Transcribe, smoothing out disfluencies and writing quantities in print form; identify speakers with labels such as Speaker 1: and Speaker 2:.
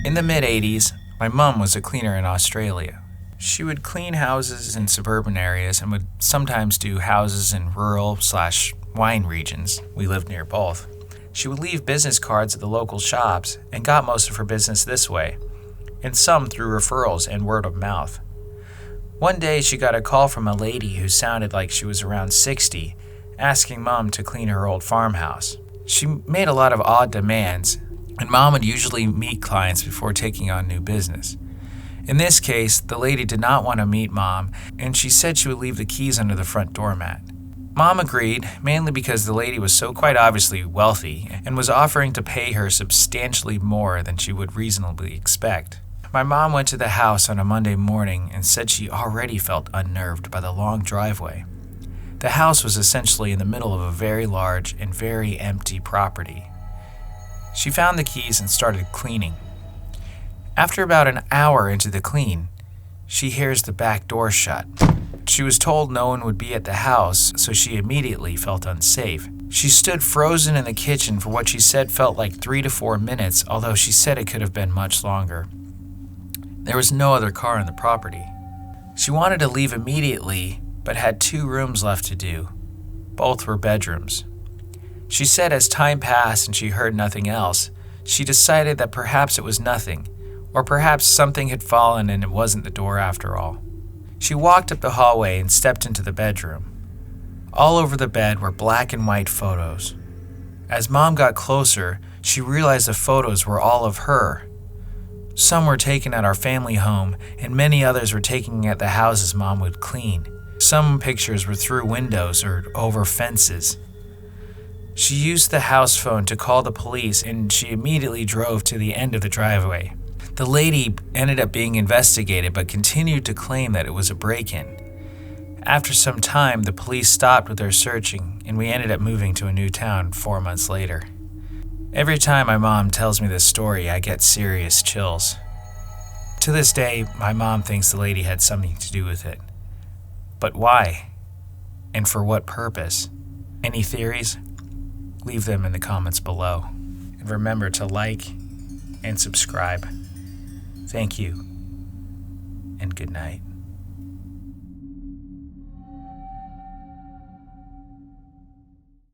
Speaker 1: In the mid-'80s, my mom was a cleaner in Australia. She would clean houses in suburban areas and would sometimes do houses in rural/wine regions. We lived near both. She would leave business cards at the local shops and got most of her business this way, and some through referrals and word of mouth. One day she got a call from a lady who sounded like she was around 60, asking Mom to clean her old farmhouse. She made a lot of odd demands, and Mom would usually meet clients before taking on new business. In this case, the lady did not want to meet Mom, and she said she would leave the keys under the front doormat. Mom agreed, mainly because the lady was so quite obviously wealthy and was offering to pay her substantially more than she would reasonably expect. My mom went to the house on a Monday morning and said she already felt unnerved by the long driveway. The house was essentially in the middle of a very large and very empty property. She found the keys and started cleaning. After about an hour into the clean, she hears the back door shut. She was told no one would be at the house, so she immediately felt unsafe. She stood frozen in the kitchen for what she said felt like 3 to 4 minutes, although she said it could have been much longer. There was no other car on the property. She wanted to leave immediately, but had 2 rooms left to do. Both were bedrooms. She said as time passed and she heard nothing else, she decided that perhaps it was nothing, or perhaps something had fallen and it wasn't the door after all. She walked up the hallway and stepped into the bedroom. All over the bed were black and white photos. As Mom got closer, she realized the photos were all of her. Some were taken at our family home, and many others were taken at the houses Mom would clean. Some pictures were through windows or over fences. She used the house phone to call the police, and she immediately drove to the end of the driveway. The lady ended up being investigated but continued to claim that it was a break-in. After some time, the police stopped with their searching, and we ended up moving to a new town 4 months later. Every time my mom tells me this story, I get serious chills. To this day, my mom thinks the lady had something to do with it. But why? And for what purpose? Any theories? Leave them in the comments below. And remember to like and subscribe. Thank you, and good night.